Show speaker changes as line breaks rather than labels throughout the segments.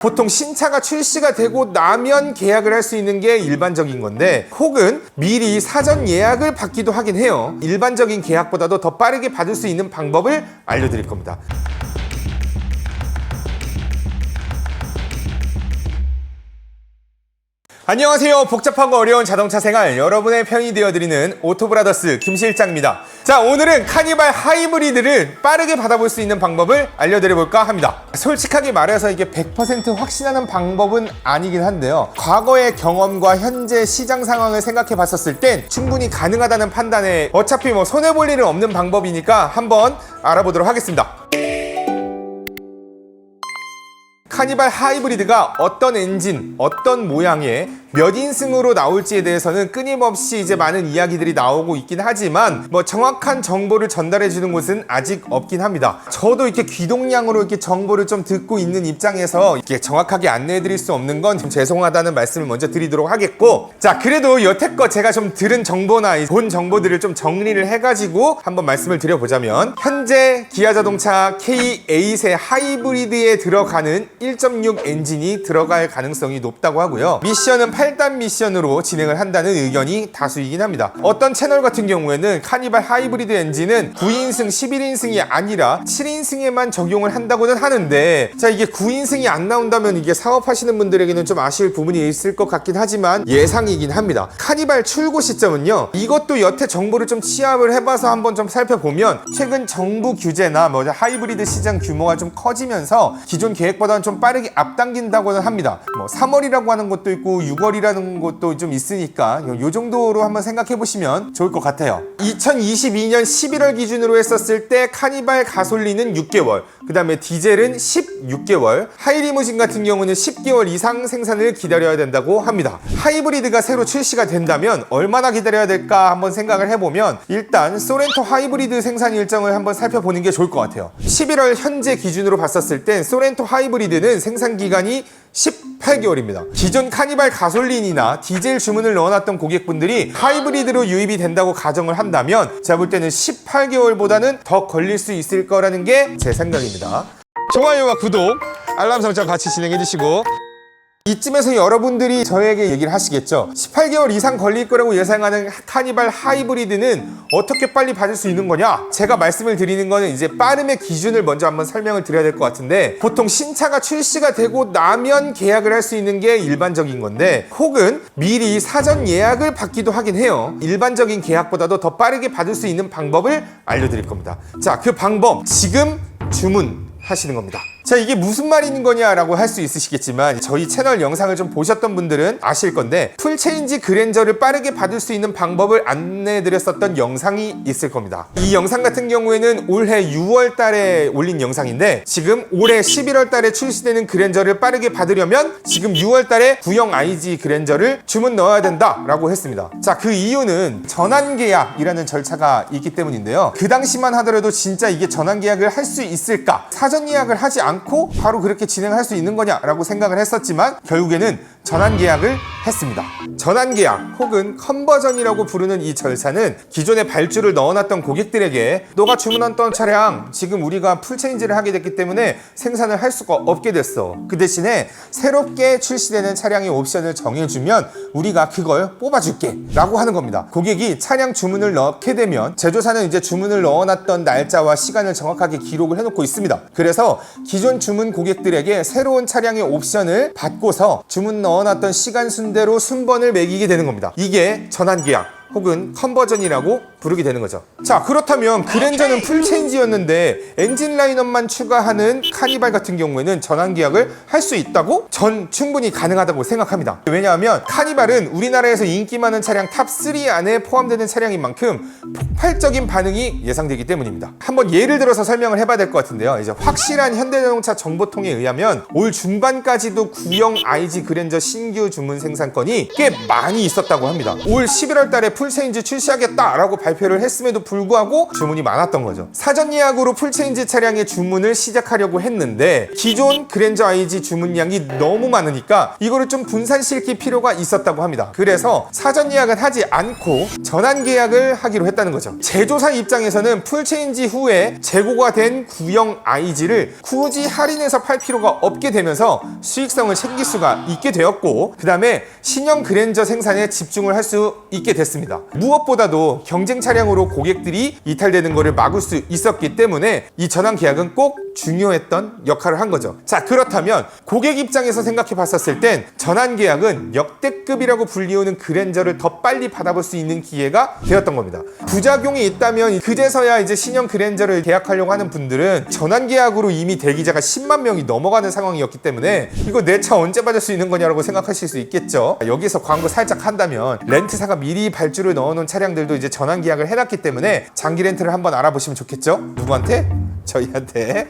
보통 신차가 출시가 되고 나면 계약을 할 수 있는 게 일반적인 건데, 혹은 미리 사전 예약을 받기도 하긴 해요. 일반적인 계약보다도 더 빠르게 받을 수 있는 방법을 알려드릴 겁니다. 안녕하세요. 복잡하고 어려운 자동차 생활 여러분의 편이 되어드리는 오토브라더스 김실장입니다. 자, 오늘은 카니발 하이브리드를 빠르게 받아볼 수 있는 방법을 알려드려볼까 합니다. 솔직하게 말해서 이게 100% 확신하는 방법은 아니긴 한데요, 과거의 경험과 현재 시장 상황을 생각해 봤었을 땐 충분히 가능하다는 판단에, 어차피 뭐 손해볼 일은 없는 방법이니까 한번 알아보도록 하겠습니다. 카니발 하이브리드가 어떤 엔진, 어떤 모양의 몇 인승으로 나올지에 대해서는 끊임없이 이제 많은 이야기들이 나오고 있긴 하지만, 뭐 정확한 정보를 전달해 주는 곳은 아직 없긴 합니다. 저도 이렇게 귀동량으로 이렇게 정보를 좀 듣고 있는 입장에서 이렇게 정확하게 안내해 드릴 수 없는 건 좀 죄송하다는 말씀을 먼저 드리도록 하겠고, 자, 그래도 여태껏 제가 좀 들은 정보나 본 정보들을 좀 정리를 해가지고 한번 말씀을 드려보자면, 현재 기아자동차 K8의 하이브리드에 들어가는 1.6 엔진이 들어갈 가능성이 높다고 하고요. 미션은 8단 미션으로 진행을 한다는 의견이 다수이긴 합니다. 어떤 채널 같은 경우에는 카니발 하이브리드 엔진은 9인승, 11인승이 아니라 7인승에만 적용을 한다고는 하는데, 자, 이게 9인승이 안 나온다면 이게 사업하시는 분들에게는 좀 아쉬울 부분이 있을 것 같긴 하지만 예상이긴 합니다. 카니발 출고 시점은요, 이것도 여태 정보를 좀 취합을 해봐서 한번 좀 살펴보면, 최근 정부 규제나 뭐 하이브리드 시장 규모가 좀 커지면서 기존 계획보다는 좀 빠르게 앞당긴다고는 합니다. 뭐 3월이라고 하는 것도 있고 6월이라는 것도 좀 있으니까 요 정도로 한번 생각해 보시면 좋을 것 같아요. 2022년 11월 기준으로 했었을 때 카니발 가솔린은 6개월, 그 다음에 디젤은 16개월, 하이리무진 같은 경우는 10개월 이상 생산을 기다려야 된다고 합니다. 하이브리드가 새로 출시가 된다면 얼마나 기다려야 될까 한번 생각을 해보면, 일단 소렌토 하이브리드 생산 일정을 한번 살펴보는 게 좋을 것 같아요. 11월 현재 기준으로 봤었을 땐 소렌토 하이브리드는 생산 기간이 18개월입니다. 기존 카니발 가솔린이나 디젤 주문을 넣어놨던 고객분들이 하이브리드로 유입이 된다고 가정을 한다면, 제가 볼 때는 18개월보다는 더 걸릴 수 있을 거라는 게 제 생각입니다. 좋아요와 구독, 알람 설정 같이 진행해 주시고, 이쯤에서 여러분들이 저에게 얘기를 하시겠죠. 18개월 이상 걸릴 거라고 예상하는 카니발 하이브리드는 어떻게 빨리 받을 수 있는 거냐? 제가 말씀을 드리는 거는 이제 빠름의 기준을 먼저 한번 설명을 드려야 될 것 같은데, 보통 신차가 출시가 되고 나면 계약을 할 수 있는 게 일반적인 건데, 혹은 미리 사전 예약을 받기도 하긴 해요. 일반적인 계약보다도 더 빠르게 받을 수 있는 방법을 알려드릴 겁니다. 자, 그 방법, 지금 주문하시는 겁니다. 자, 이게 무슨 말인 거냐라고 할 수 있으시겠지만, 저희 채널 영상을 좀 보셨던 분들은 아실 건데, 풀체인지 그랜저를 빠르게 받을 수 있는 방법을 안내해드렸었던 영상이 있을 겁니다. 이 영상 같은 경우에는 올해 6월 달에 올린 영상인데, 지금 올해 11월 달에 출시되는 그랜저를 빠르게 받으려면 지금 6월 달에 구형 IG 그랜저를 주문 넣어야 된다라고 했습니다. 자, 그 이유는 전환 계약이라는 절차가 있기 때문인데요, 그 당시만 하더라도 진짜 이게 전환 계약을 할 수 있을까? 사전 예약을 하지 않고 바로 그렇게 진행할 수 있는 거냐라고 생각을 했었지만, 결국에는 전환 계약을 했습니다. 전환 계약 혹은 컨버전이라고 부르는 이 절차는 기존에 발주를 넣어놨던 고객들에게, 너가 주문했던 차량 지금 우리가 풀체인지를 하게 됐기 때문에 생산을 할 수가 없게 됐어. 그 대신에 새롭게 출시되는 차량의 옵션을 정해주면 우리가 그걸 뽑아줄게 라고 하는 겁니다. 고객이 차량 주문을 넣게 되면 제조사는 이제 주문을 넣어놨던 날짜와 시간을 정확하게 기록을 해놓고 있습니다. 그래서 기존 주문 고객들에게 새로운 차량의 옵션을 받고서 주문 넣어놨던 시간 순대로 순번을 매기게 되는 겁니다. 이게 전환계약 혹은 컨버전이라고 부르게 되는 거죠. 자, 그렇다면 그랜저는 풀체인지였는데 엔진 라인업만 추가하는 카니발 같은 경우에는 전환 계약을 할 수 있다고? 전 충분히 가능하다고 생각합니다. 왜냐하면 카니발은 우리나라에서 인기 많은 차량 탑3 안에 포함되는 차량인 만큼 폭발적인 반응이 예상되기 때문입니다. 한번 예를 들어서 설명을 해봐야 될 것 같은데요, 이제 확실한 현대자동차 정보통에 의하면 올 중반까지도 구형 IG 그랜저 신규 주문 생산건이 꽤 많이 있었다고 합니다. 올 11월 달에 풀체인지 출시하겠다라고 발표를 했음에도 불구하고 주문이 많았던 거죠. 사전 예약으로 풀체인지 차량의 주문을 시작하려고 했는데 기존 그랜저 IG 주문량이 너무 많으니까 이거를 좀 분산시킬 필요가 있었다고 합니다. 그래서 사전 예약은 하지 않고 전환 계약을 하기로 했다는 거죠. 제조사 입장에서는 풀체인지 후에 재고가 된 구형 IG를 굳이 할인해서 팔 필요가 없게 되면서 수익성을 챙길 수가 있게 되었고, 그 다음에 신형 그랜저 생산에 집중을 할 수 있게 됐습니다. 무엇보다도 경쟁 차량으로 고객들이 이탈되는 것을 막을 수 있었기 때문에 이 전환 계약은 꼭 중요했던 역할을 한 거죠. 자, 그렇다면 고객 입장에서 생각해 봤었을 땐 전환 계약은 역대급이라고 불리우는 그랜저를 더 빨리 받아볼 수 있는 기회가 되었던 겁니다. 부작용이 있다면 그제서야 이제 신형 그랜저를 계약하려고 하는 분들은 전환 계약으로 이미 대기자가 10만 명이 넘어가는 상황이었기 때문에 이거 내 차 언제 받을 수 있는 거냐라고 생각하실 수 있겠죠. 여기서 광고 살짝 한다면 렌트사가 미리 발주를 넣어놓은 차량들도 이제 전환 계약을 해놨기 때문에 장기 렌트를 한번 알아보시면 좋겠죠. 누구한테? 저희한테.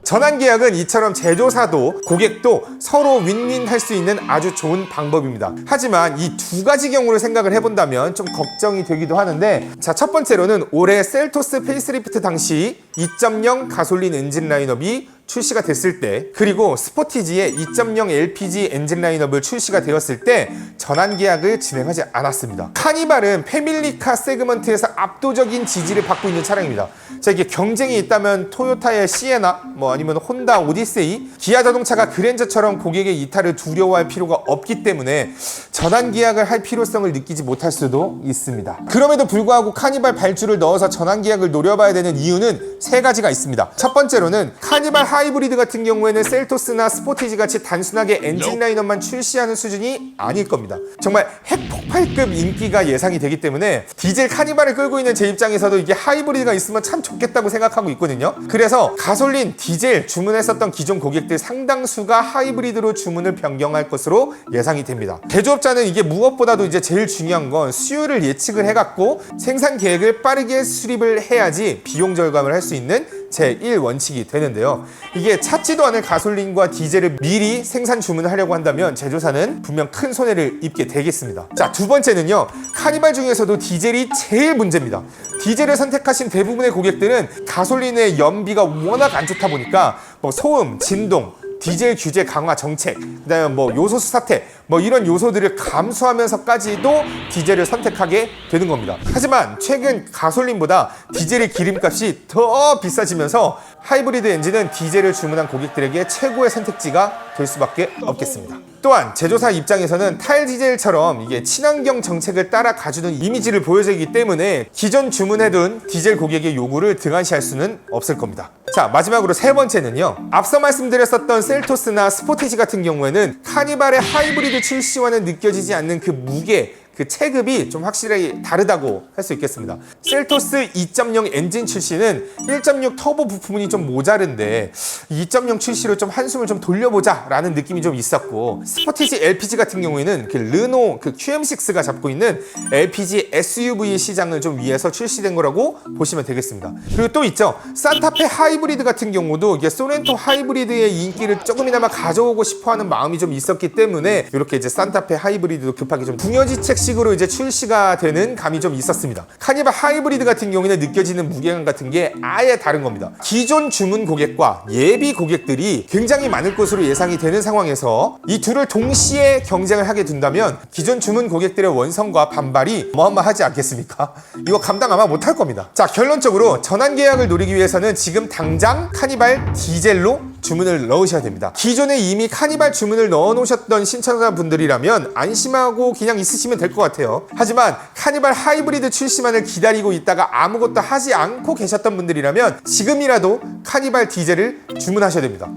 전환 계약은 이처럼 제조사도 고객도 서로 윈윈 할 수 있는 아주 좋은 방법입니다. 하지만 이 두 가지 경우를 생각을 해본다면 좀 걱정이 되기도 하는데, 자, 첫 번째로는 올해 셀토스 페이스리프트 당시 2.0 가솔린 엔진 라인업이 출시가 됐을 때, 그리고 스포티지의 2.0 LPG 엔진 라인업을 출시가 되었을 때 전환 계약을 진행하지 않았습니다. 카니발은 패밀리카 세그먼트에서 압도적인 지지를 받고 있는 차량입니다. 자, 이게 경쟁이 있다면 토요타의 시에나, 아니면 혼다 오디세이, 기아 자동차가 그랜저처럼 고객의 이탈을 두려워할 필요가 없기 때문에 전환 계약을 할 필요성을 느끼지 못할 수도 있습니다. 그럼에도 불구하고 카니발 발주를 넣어서 전환 계약을 노려봐야 되는 이유는 세 가지가 있습니다. 첫 번째로는 카니발 하이브리드 같은 경우에는 셀토스나 스포티지 같이 단순하게 엔진 라인업만 출시하는 수준이 아닐 겁니다. 정말 핵폭발급 인기가 예상이 되기 때문에 디젤 카니발을 끌고 있는 제 입장에서도 이게 하이브리드가 있으면 참 좋겠다고 생각하고 있거든요. 그래서 가솔린, 디젤 주문했었던 기존 고객들 상당수가 하이브리드로 주문을 변경할 것으로 예상이 됩니다. 제조업자는 이게 무엇보다도 이제 제일 중요한 건 수요를 예측을 해갖고 생산 계획을 빠르게 수립을 해야지 비용 절감을 할 수 있는 제1원칙이 되는데요. 이게 찾지도 않을 가솔린과 디젤을 미리 생산 주문을 하려고 한다면 제조사는 분명 큰 손해를 입게 되겠습니다. 자, 두 번째는요. 카니발 중에서도 디젤이 제일 문제입니다. 디젤을 선택하신 대부분의 고객들은 가솔린의 연비가 워낙 안 좋다 보니까 소음, 진동, 디젤 규제 강화 정책, 그다음에 요소수 사태, 이런 요소들을 감수하면서까지도 디젤을 선택하게 되는 겁니다. 하지만 최근 가솔린보다 디젤의 기름값이 더 비싸지면서 하이브리드 엔진은 디젤을 주문한 고객들에게 최고의 선택지가 될 수밖에 없겠습니다. 또한 제조사 입장에서는 탈디젤처럼 이게 친환경 정책을 따라 가주는 이미지를 보여주기 때문에 기존 주문해둔 디젤 고객의 요구를 등한시할 수는 없을 겁니다. 자, 마지막으로 세 번째는요. 앞서 말씀드렸었던 셀토스나 스포티지 같은 경우에는 카니발의 하이브리드 출시와는 느껴지지 않는 그 무게, 그 체급이 좀 확실히 다르다고 할 수 있겠습니다. 셀토스 2.0 엔진 출시는 1.6 터보 부품이 좀 모자른데 2.0 출시로 좀 한숨을 좀 돌려보자 라는 느낌이 좀 있었고, 스포티지 LPG 같은 경우에는 그 르노 그 QM6가 잡고 있는 LPG SUV 시장을 좀 위해서 출시된 거라고 보시면 되겠습니다. 그리고 또 있죠. 산타페 하이브리드 같은 경우도 이게 소렌토 하이브리드의 인기를 조금이나마 가져오고 싶어하는 마음이 좀 있었기 때문에 이렇게 이제 산타페 하이브리드도 급하게 좀 궁여지책 식으로 이제 출시가 되는 감이 좀 있었습니다. 카니발 하이브리드 같은 경우에는 느껴지는 무게감 같은 게 아예 다른 겁니다. 기존 주문 고객과 예비 고객들이 굉장히 많을 것으로 예상이 되는 상황에서 이 둘을 동시에 경쟁을 하게 된다면 기존 주문 고객들의 원성과 반발이 어마어마하지 않겠습니까? 이거 감당 아마 못할 겁니다. 자, 결론적으로 전환 계약을 노리기 위해서는 지금 당장 카니발 디젤로 주문을 넣으셔야 됩니다. 기존에 이미 카니발 주문을 넣어 놓으셨던 신청자분들이라면 안심하고 그냥 있으시면 될 것 같아요. 하지만 카니발 하이브리드 출시만을 기다리고 있다가 아무것도 하지 않고 계셨던 분들이라면 지금이라도 카니발 디젤을 주문하셔야 됩니다.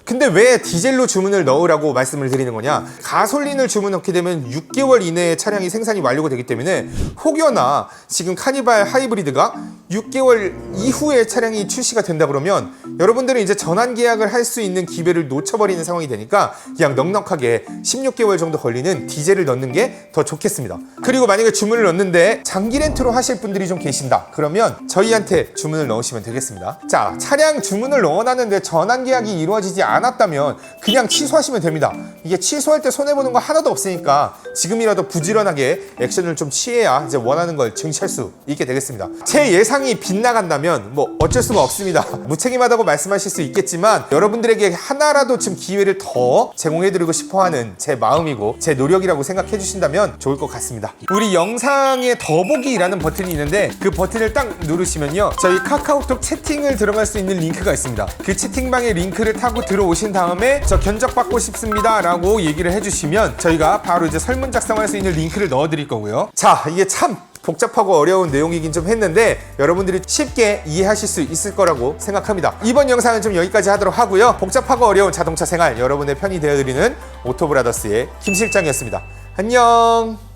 근데 왜 디젤로 주문을 넣으라고 말씀을 드리는 거냐? 가솔린을 주문 넣게 되면 6개월 이내에 차량이 생산이 완료가 되기 때문에 혹여나 지금 카니발 하이브리드가 6개월 이후에 차량이 출시가 된다 그러면 여러분들은 이제 전환 계약을 할 수 있는 기회를 놓쳐버리는 상황이 되니까 그냥 넉넉하게 16개월 정도 걸리는 디젤을 넣는 게 더 좋겠습니다. 그리고 만약에 주문을 넣는데 장기 렌트로 하실 분들이 좀 계신다 그러면 저희한테 주문을 넣으시면 되겠습니다. 자, 차량 주문을 넣어놨는데 전환 계약이 이루어지지 않았다면 그냥 취소하시면 됩니다. 이게 취소할 때 손해보는 거 하나도 없으니까 지금이라도 부지런하게 액션을 좀 취해야 이제 원하는 걸 증취할 수 있게 되겠습니다. 제 예상이 빗나간다면 뭐 어쩔 수가 없습니다. 무책임하다고 말씀하실 수 있겠지만 여러분들에게 하나라도 지금 기회를 더 제공해드리고 싶어하는 제 마음이고 제 노력이라고 생각해 주신다면 좋을 것 같습니다. 우리 영상에 더보기라는 버튼이 있는데 그 버튼을 딱 누르시면요, 저희 카카오톡 채팅을 들어갈 수 있는 링크가 있습니다. 그 채팅방의 링크를 타고 들어오신 다음에 저 견적받고 싶습니다 라고 얘기를 해주시면 저희가 바로 이제 설문 작성할 수 있는 링크를 넣어드릴 거고요. 자, 이게 참 복잡하고 어려운 내용이긴 좀 했는데 여러분들이 쉽게 이해하실 수 있을 거라고 생각합니다. 이번 영상은 좀 여기까지 하도록 하고요. 복잡하고 어려운 자동차 생활 여러분의 편이 되어드리는 오토브라더스의 김 실장이었습니다. 안녕.